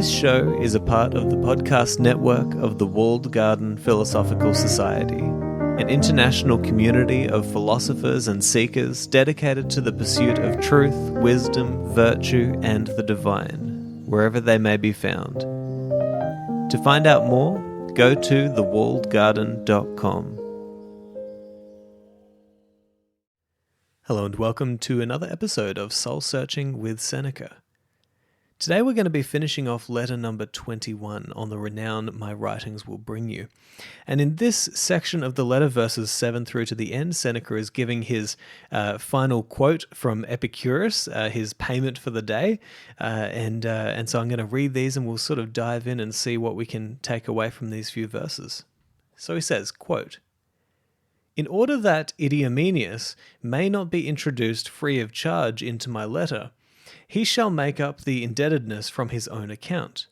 This show is a part of the podcast network of the Walled Garden Philosophical Society, an international community of philosophers and seekers dedicated to the pursuit of truth, wisdom, virtue, and the divine, wherever they may be found. To find out more, go to thewalledgarden.com. Hello and welcome to another episode of Soul Searching with Seneca. Today we're going to be finishing off letter number 21 on the renown my writings will bring you. And in this section of the letter, verses 7 through to the end, Seneca is giving his final quote from Epicurus, his payment for the day. And so I'm going to read these and we'll sort of dive in and see what we can take away from these few verses. So he says, quote, "In order that Idomeneus may not be introduced free of charge into my letter, he shall make up the indebtedness from his own account.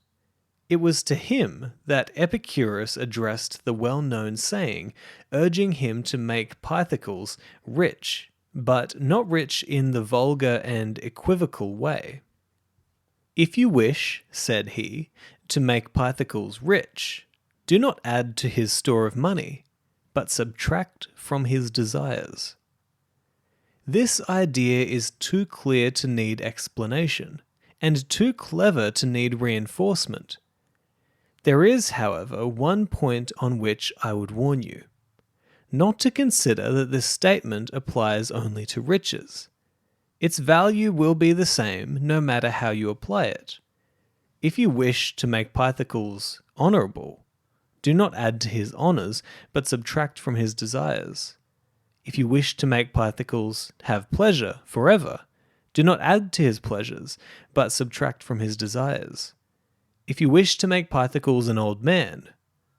It was to him that Epicurus addressed the well-known saying, urging him to make Pythicles rich, but not rich in the vulgar and equivocal way. If you wish, said he, to make Pythicles rich, do not add to his store of money, but subtract from his desires. This idea is too clear to need explanation, and too clever to need reinforcement. There is, however, one point on which I would warn you. Not to consider that this statement applies only to riches. Its value will be the same no matter how you apply it. If you wish to make Pythicles honourable, do not add to his honours, but subtract from his desires. If you wish to make Pythicles have pleasure forever, do not add to his pleasures, but subtract from his desires. If you wish to make Pythicles an old man,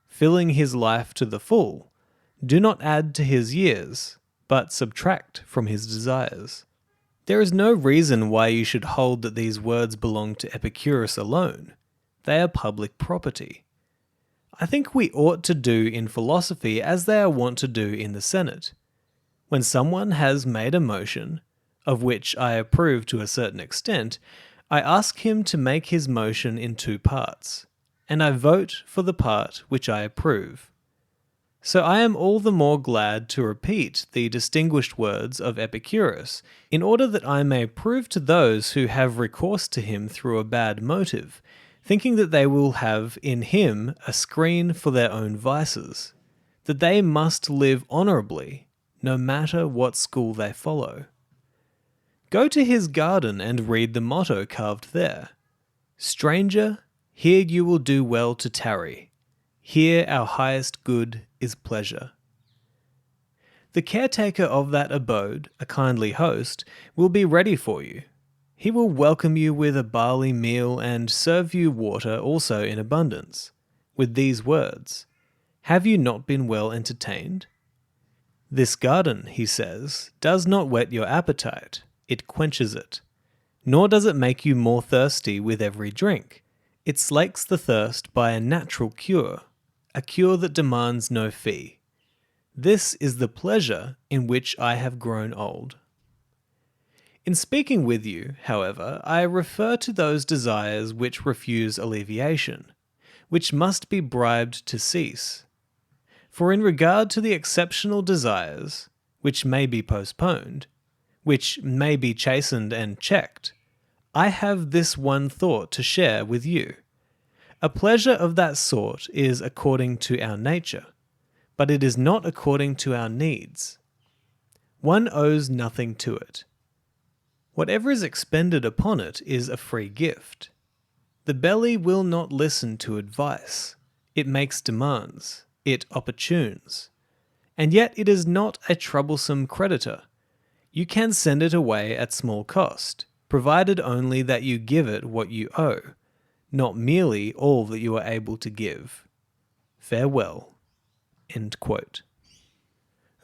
filling his life to the full, do not add to his years, but subtract from his desires. There is no reason why you should hold that these words belong to Epicurus alone. They are public property. I think we ought to do in philosophy as they are wont to do in the Senate. When someone has made a motion, of which I approve to a certain extent, I ask him to make his motion in two parts, and I vote for the part which I approve. So I am all the more glad to repeat the distinguished words of Epicurus, in order that I may prove to those who have recourse to him through a bad motive, thinking that they will have in him a screen for their own vices, that they must live honourably, no matter what school they follow. Go to his garden and read the motto carved there. Stranger, here you will do well to tarry. Here our highest good is pleasure. The caretaker of that abode, a kindly host, will be ready for you. He will welcome you with a barley meal and serve you water also in abundance, with these words, "Have you not been well entertained?" This garden, he says, does not whet your appetite, it quenches it. Nor does it make you more thirsty with every drink. It slakes the thirst by a natural cure, a cure that demands no fee. This is the pleasure in which I have grown old. In speaking with you, however, I refer to those desires which refuse alleviation, which must be bribed to cease. For in regard to the exceptional desires, which may be postponed, which may be chastened and checked, I have this one thought to share with you. A pleasure of that sort is according to our nature, but it is not according to our needs. One owes nothing to it. Whatever is expended upon it is a free gift. The belly will not listen to advice. It makes demands. It opportunes. And yet it is not a troublesome creditor. You can send it away at small cost, provided only that you give it what you owe, not merely all that you are able to give. Farewell. End quote.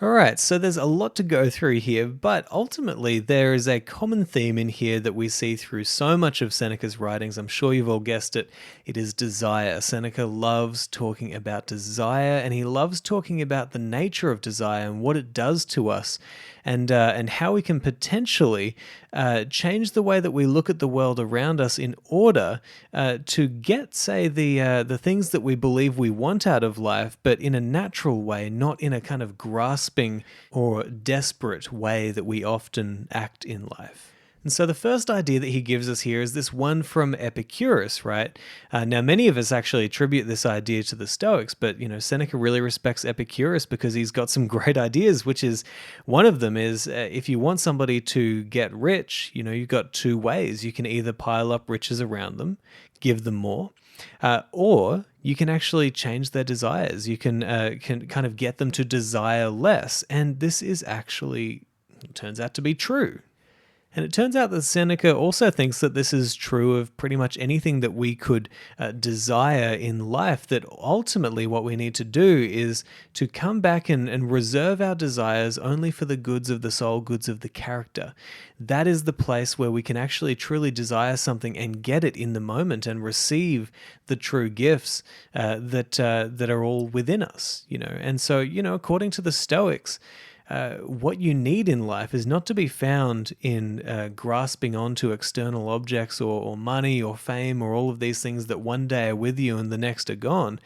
Alright, so there's a lot to go through here, but ultimately there is a common theme in here that we see through so much of Seneca's writings. I'm sure you've all guessed it. It is desire. Seneca loves talking about desire, and he loves talking about the nature of desire and what it does to us, and how we can potentially change the way that we look at the world around us in order to get, say, the things that we believe we want out of life, but in a natural way, not in a kind of grasping or desperate way that we often act in life. And so the first idea that he gives us here is this one from Epicurus, right? Now, many of us actually attribute this idea to the Stoics, but, Seneca really respects Epicurus because he's got some great ideas, which is, one of them is, if you want somebody to get rich, you've got two ways. You can either pile up riches around them, give them more, or you can actually change their desires. You can kind of get them to desire less. And this is actually, turns out to be true. And it turns out that Seneca also thinks that this is true of pretty much anything that we could desire in life, that ultimately what we need to do is to come back and reserve our desires only for the goods of the soul, goods of the character. That is the place where we can actually truly desire something and get it in the moment and receive the true gifts that are all within us, And so, according to the Stoics, what you need in life is not to be found in grasping onto external objects or money or fame or all of these things that one day are with you and the next are gone.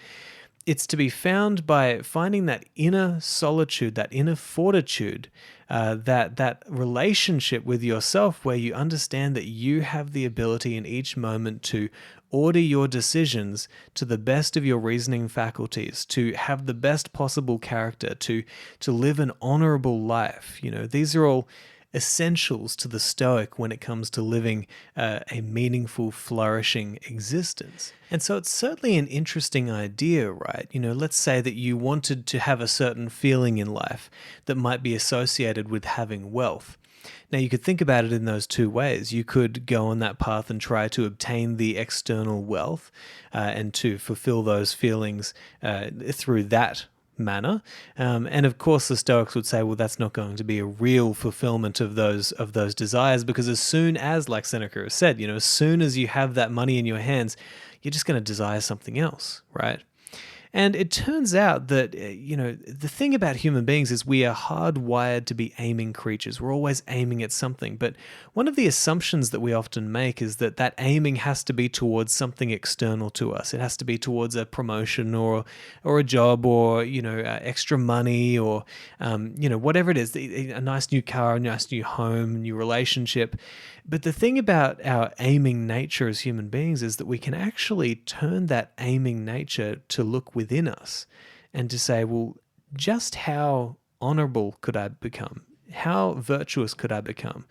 It's to be found by finding that inner solitude, that inner fortitude, that relationship with yourself where you understand that you have the ability in each moment to order your decisions to the best of your reasoning faculties, to have the best possible character, to live an honorable life. These are all essentials to the Stoic when it comes to living a meaningful, flourishing existence. And so it's certainly an interesting idea, right? Let's say that you wanted to have a certain feeling in life that might be associated with having wealth. Now, you could think about it in those two ways. You could go on that path and try to obtain the external wealth and to fulfill those feelings through that manner. And of course, the Stoics would say, well, that's not going to be a real fulfillment of those desires, because as soon as, like Seneca has said, as soon as you have that money in your hands, you're just going to desire something else, right? And it turns out that, the thing about human beings is we are hardwired to be aiming creatures. We're always aiming at something. But one of the assumptions that we often make is that aiming has to be towards something external to us. It has to be towards a promotion or a job or, extra money or, whatever it is, a nice new car, a nice new home, new relationship. But the thing about our aiming nature as human beings is that we can actually turn that aiming nature to look within us and to say, well, just how honorable could I become? How virtuous could I become?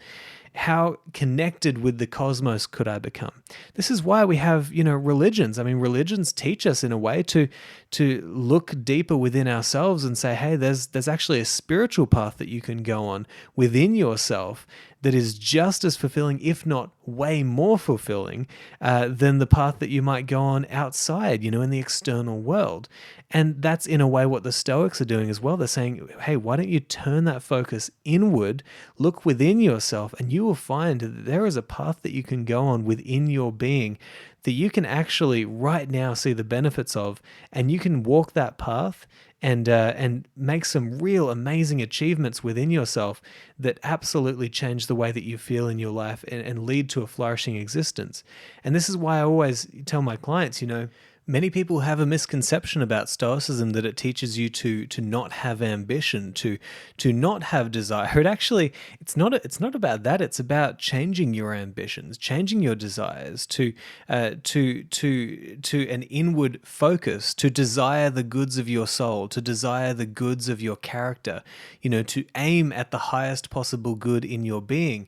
How connected with the cosmos could I become? This is why we have, religions. I mean, religions teach us in a way to look deeper within ourselves and say, hey, there's actually a spiritual path that you can go on within yourself that is just as fulfilling, if not way more fulfilling, than the path that you might go on outside, in the external world. And that's in a way what the Stoics are doing as well. They're saying, hey, why don't you turn that focus inward, look within yourself, and you will find that there is a path that you can go on within your being that you can actually right now see the benefits of, and you can walk that path and make some real amazing achievements within yourself that absolutely change the way that you feel in your life and lead to a flourishing existence. And this is why I always tell my clients, many people have a misconception about Stoicism, that it teaches you to not have ambition, to not have desire. It's not about that. It's about changing your ambitions, changing your desires to an inward focus, to desire the goods of your soul, to desire the goods of your character, to aim at the highest possible good in your being.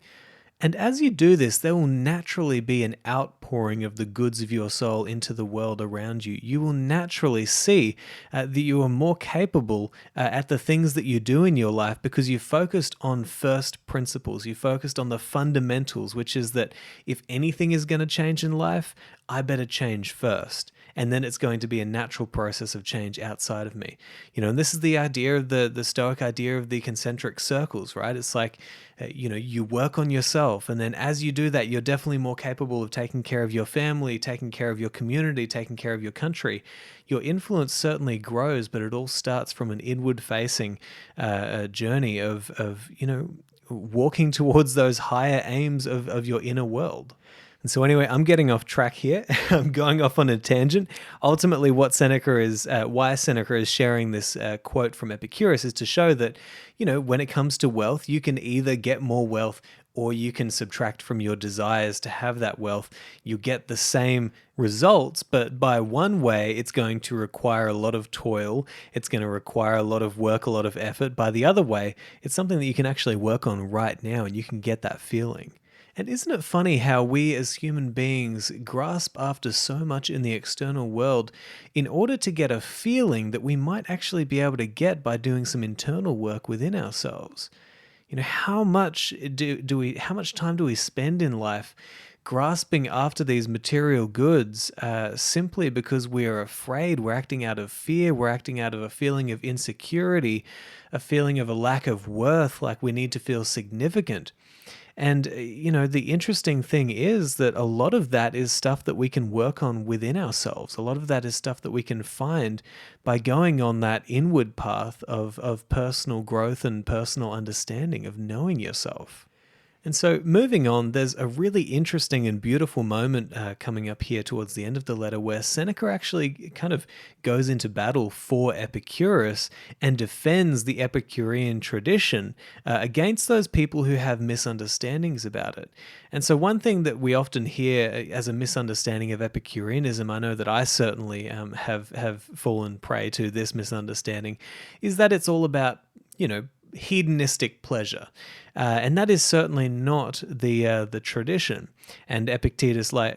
And as you do this, there will naturally be an outpouring of the goods of your soul into the world around you. You will naturally see that you are more capable at the things that you do in your life because you focused on first principles. You focused on the fundamentals, which is that if anything is going to change in life, I better change first. and then it's going to be a natural process of change outside of me. And this is the idea of the Stoic idea of the concentric circles, right? It's like, you work on yourself, and then as you do that, you're definitely more capable of taking care of your family, taking care of your community, taking care of your country. Your influence certainly grows, but it all starts from an inward-facing journey of walking towards those higher aims of your inner world. And so anyway, I'm getting off track here. I'm going off on a tangent. Ultimately, why Seneca is sharing this quote from Epicurus is to show that, when it comes to wealth, you can either get more wealth or you can subtract from your desires to have that wealth. You get the same results, but by one way, it's going to require a lot of toil. It's going to require a lot of work, a lot of effort. By the other way, it's something that you can actually work on right now, and you can get that feeling. And isn't it funny how we as human beings grasp after so much in the external world in order to get a feeling that we might actually be able to get by doing some internal work within ourselves? How much time do we spend in life grasping after these material goods simply because we are afraid? We're acting out of fear. We're acting out of a feeling of insecurity, a feeling of a lack of worth, like we need to feel significant. And, the interesting thing is that a lot of that is stuff that we can work on within ourselves. A lot of that is stuff that we can find by going on that inward path of personal growth and personal understanding of knowing yourself. And so moving on, there's a really interesting and beautiful moment coming up here towards the end of the letter where Seneca actually kind of goes into battle for Epicurus and defends the Epicurean tradition against those people who have misunderstandings about it. And so one thing that we often hear as a misunderstanding of Epicureanism, I know that I certainly have fallen prey to this misunderstanding, is that it's all about, hedonistic pleasure. And that is certainly not the tradition. And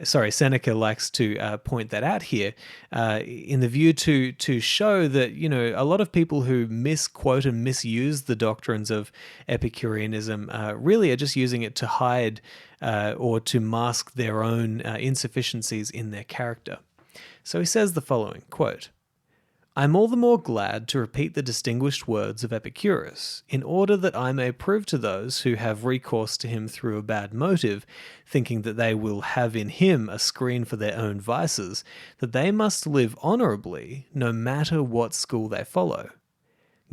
Seneca likes to point that out here in the view to show that, a lot of people who misquote and misuse the doctrines of Epicureanism really are just using it to hide or to mask their own insufficiencies in their character. So he says the following, quote, "I'm all the more glad to repeat the distinguished words of Epicurus, in order that I may prove to those who have recourse to him through a bad motive, thinking that they will have in him a screen for their own vices, that they must live honourably, no matter what school they follow.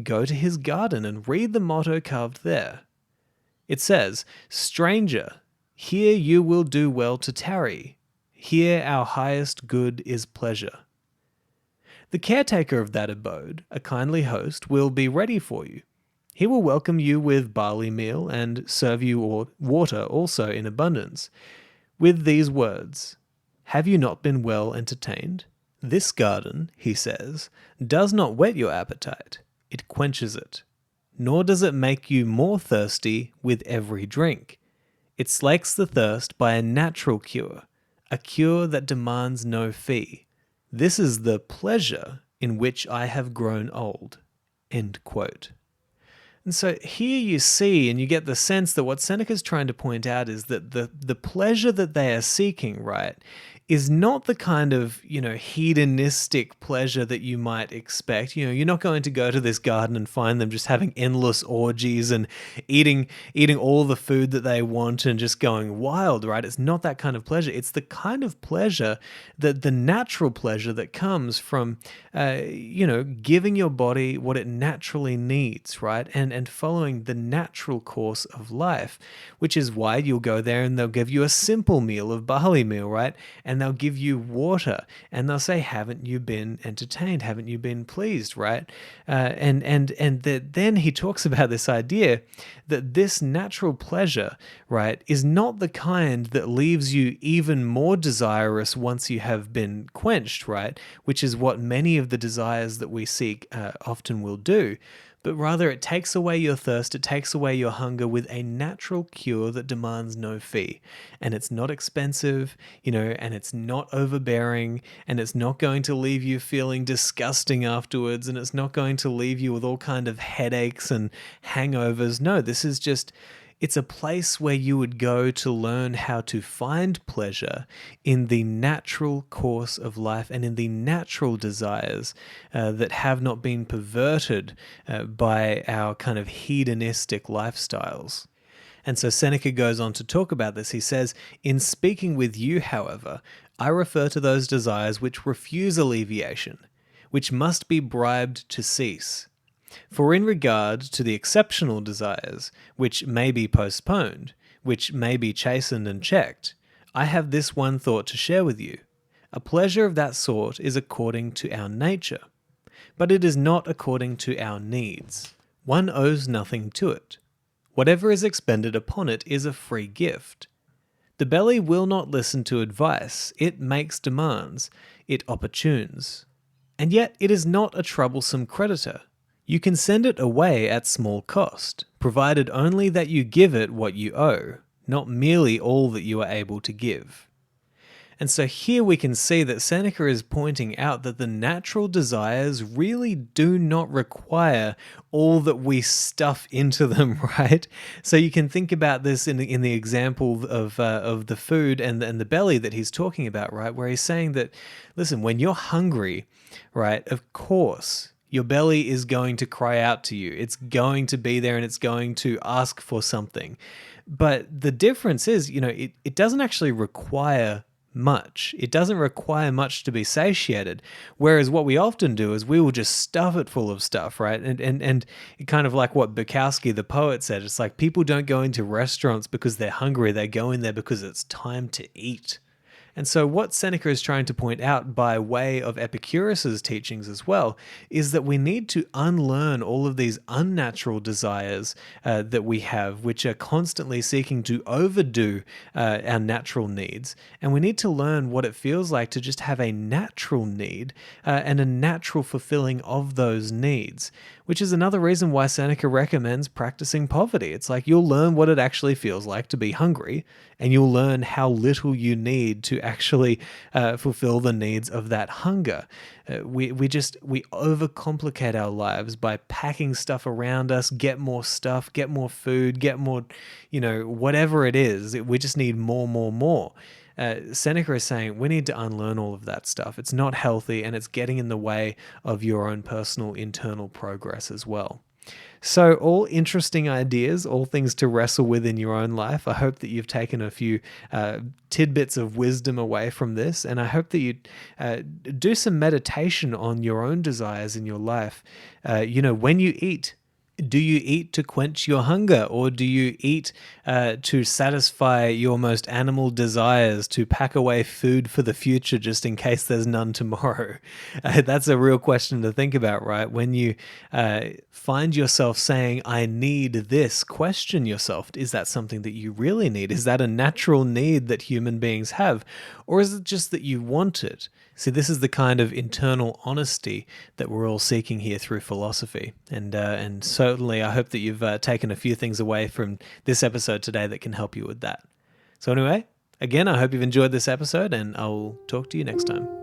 Go to his garden and read the motto carved there. It says, 'Stranger, here you will do well to tarry. Here our highest good is pleasure.' The caretaker of that abode, a kindly host, will be ready for you. He will welcome you with barley meal and serve you water also in abundance, with these words, 'Have you not been well entertained?' This garden," he says, "does not whet your appetite, it quenches it. Nor does it make you more thirsty with every drink. It slakes the thirst by a natural cure, a cure that demands no fee. This is the pleasure in which I have grown old." End quote. And so here you see and you get the sense that what Seneca's trying to point out is that the pleasure that they are seeking, right, is not the kind of, hedonistic pleasure that you might expect. You're not going to go to this garden and find them just having endless orgies and eating all the food that they want and just going wild, right? It's not that kind of pleasure. It's the kind of pleasure the natural pleasure that comes from, giving your body what it naturally needs, right? And following the natural course of life, which is why you'll go there and they'll give you a simple meal of barley meal, right? And they'll give you water and they'll say, "Haven't you been entertained? Haven't you been pleased?" Right? Then he talks about this idea that this natural pleasure, right, is not the kind that leaves you even more desirous once you have been quenched, right? Which is what many of the desires that we seek often will do. But rather it takes away your thirst, it takes away your hunger with a natural cure that demands no fee. And it's not expensive, and it's not overbearing, and it's not going to leave you feeling disgusting afterwards, and it's not going to leave you with all kind of headaches and hangovers. No, this is just, It's a place where you would go to learn how to find pleasure in the natural course of life and in the natural desires that have not been perverted by our kind of hedonistic lifestyles. And so Seneca goes on to talk about this. He says, "In speaking with you, however, I refer to those desires which refuse alleviation, which must be bribed to cease. For in regard to the exceptional desires, which may be postponed, which may be chastened and checked, I have this one thought to share with you. A pleasure of that sort is according to our nature, but it is not according to our needs. One owes nothing to it. Whatever is expended upon it is a free gift. The belly will not listen to advice, it makes demands, it opportunes. And yet it is not a troublesome creditor. You can send it away at small cost, provided only that you give it what you owe, not merely all that you are able to give." And so here we can see that Seneca is pointing out that the natural desires really do not require all that we stuff into them, right? So you can think about this in the example of the food and the belly that he's talking about, right? Where he's saying that, listen, when you're hungry, right, of course, your belly is going to cry out to you. It's going to be there and it's going to ask for something. But the difference is, it doesn't actually require much. It doesn't require much to be satiated. Whereas what we often do is we will just stuff it full of stuff, right? And kind of like what Bukowski, the poet, said. It's like people don't go into restaurants because they're hungry. They go in there because it's time to eat. And so what Seneca is trying to point out by way of Epicurus's teachings as well is that we need to unlearn all of these unnatural desires that we have, which are constantly seeking to overdo our natural needs. And we need to learn what it feels like to just have a natural need and a natural fulfilling of those needs, which is another reason why Seneca recommends practicing poverty. It's like you'll learn what it actually feels like to be hungry, and you'll learn how little you need to actually fulfill the needs of that hunger. We overcomplicate our lives by packing stuff around us, get more stuff, get more food, get more, whatever it is. We just need more. Seneca is saying we need to unlearn all of that stuff. It's not healthy and it's getting in the way of your own personal internal progress as well. So all interesting ideas, all things to wrestle with in your own life. I hope that you've taken a few tidbits of wisdom away from this, and I hope that you do some meditation on your own desires in your life. When you eat, do you eat to quench your hunger, or do you eat to satisfy your most animal desires, to pack away food for the future just in case there's none tomorrow? That's a real question to think about, right? When you find yourself saying, I need this, question yourself, is that something that you really need? Is that a natural need that human beings have? Or is it just that you want it? See, this is the kind of internal honesty that we're all seeking here through philosophy. And certainly I hope that you've taken a few things away from this episode today that can help you with that. So anyway, again, I hope you've enjoyed this episode, and I'll talk to you next time.